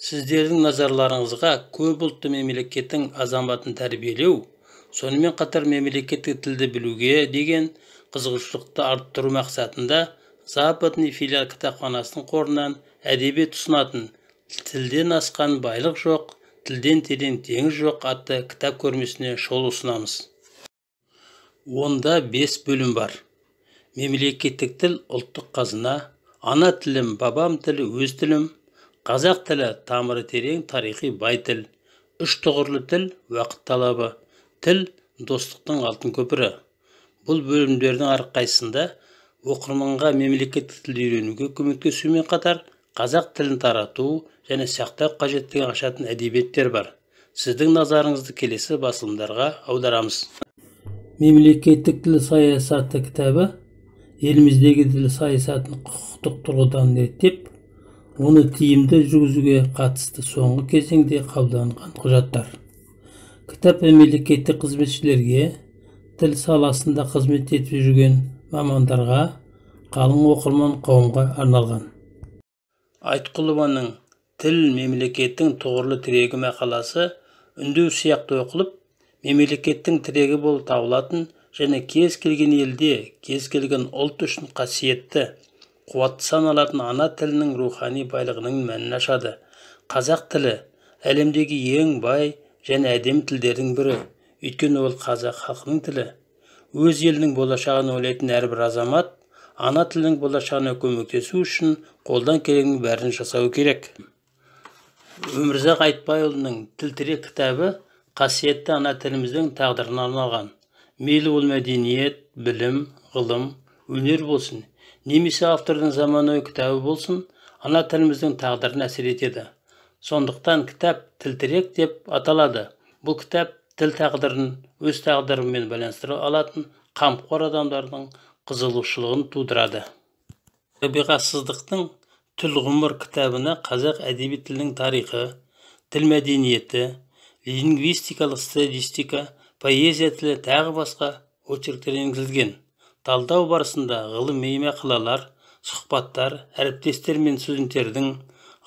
Сіздердің назарларыңызға көп ұлтты мемлекеттің азаматын тәрбиелеу, сонымен қатар мемлекеттік тілді білуге деген қызығушылықты арттыру мақсатында Западный филиал кітапханасының қорынан әдебиет ұсынатын «Тілден асқан байлық жоқ, тілден терең теңіз жоқ» атты кітап көрмесіне шолу ұсынамыз. Онда 5 бөлім бар. Мемлекеттік тіл ұлттық қазына, ана тілім, бабам тілі, өз тілім, қазақ тілі тамыры терең, тарихи бай тіл, 3 тұғырлы тіл, уақыт талабы, тіл достықтың алтын көпірі. Бұл бөлімдердің әрқайсысында оқырманға мемлекеттік тілді үйренуге көмектесумен қатар қазақ тілін тарату және сақтау қажеттігін ашатын әдебиеттер бар. Сіздің назарыңызды келесі басылымдарға аударамыз. Мемлекеттік тіл саясаты кітабы еліміздегі тіл саясатын құқықтық тұрғыдан реттеп, оны тиімді жүргізуге қатысты соңғы кезеңде қабылданған құжаттар. Кітап мемлекеттік қызметшілерге, тіл саласында қызмет етіп жүрген мамандарға, қалың оқырман қауымға арналған. Айтқұлованың «Тіл мемлекеттің тұғырлы тірегі» мақаласы үндеу сияқты оқылып, мемлекеттің тірегі болып табылатын және кез келген елде, кез келген ұлт үшін қасиетті, қуатты саналатын ана тілінің рухани байлығының мәнін ашады. Қазақ тілі әлемдегі ең бай және әдемі тілдердің бірі, өйткені ол қазақ халқының тілі. Өз елінің болашағын ойлайтын әрбір азамат ана тілінің болашағына көмектесу үшін қолдан келгеннің бәрін жасауы керек. Өмірзақ Айтбайұлының «Тіл тірек» кітабы қасиетті ана тіліміздің тағдырына арналған. Мейлі ол мәдениет, білім, ғылым, өнер болсын, немесе автордың заманауи кітабы болсын, ана тіліміздің тағдырына әсер етеді. Сондықтан кітап «Тіл тірек» деп аталады. Бұл кітап тіл тағдырын өз тағдырымен байланыстыра алатын қамқор адамдардың қызығушылығын тудырады. Рабиға Сыздықтың «Тіл ғұмыр» кітабына қазақ әдеби тілінің тарихы, тіл мәдениеті, лингвистикалық статистика, поэзия тілі тағы басқа очерктер енгізілген. Талдау барысында ғылыми мақалалар, сұхбаттар, әріптестер мен студенттердің,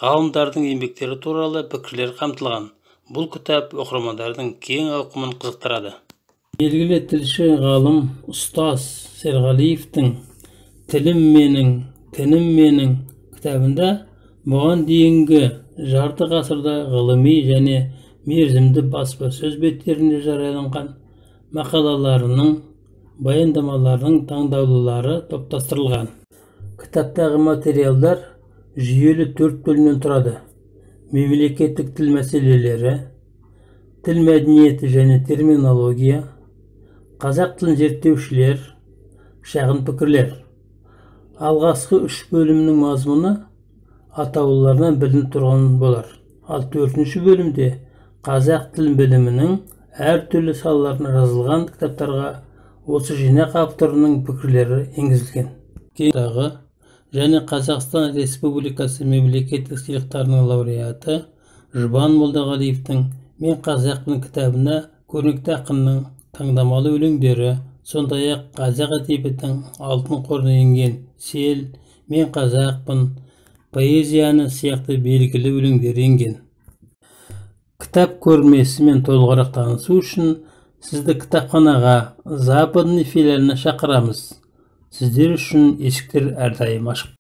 ғалымдардың еңбектері туралы пікірлер қамтылған. Бұл кітап оқырмандардың кең ауқымын қызықтырады. Белгілі тілші ғалым ұстаз Серғалиевтің «Тілім менің, тінім менің» кітабында бұған дейінгі жарты ғасырда ғылыми және мерзімді баспасөз беттерінде жарияланған мақалаларының, баяндамаларының таңдаулылары топтастырылған. Кітаптағы материалдар жүйелі 4 бөлімнен тұрады. Мемлекеттік тіл мәселелері, тіл мәдениеті және терминология, қазақ тілін зерттеушілер, шағын пікірлер. Алғашқы 3 бөлімнің мазмұны атауларынан білініп тұрған болар. Ал 4-ші бөлімде қазақ тіл білімінің әртүрлі салаларына жазылған кітаптарға осы жинақ авторының пікірлері енгізілген. Кейінгі және Қазақстан Республикасы мемлекеттік сыйлықтарының лауреаты Жұбан Молдағалиевтің «Мен қазақпын» кітабына көрнекті ақынның таңдамалы өлеңдері, сондай-ақ қазақ әдебиетінің алтын қорына енген «Сел», «Мен қазақпын», поэзияны сияқты белгілі өлеңдер енген. Кітап көрмесімен толығырақ танысу үшін сізді кітапханаға Западный филиалына шақырамыз. Сіздер үшін есіктер әрдайым ашық.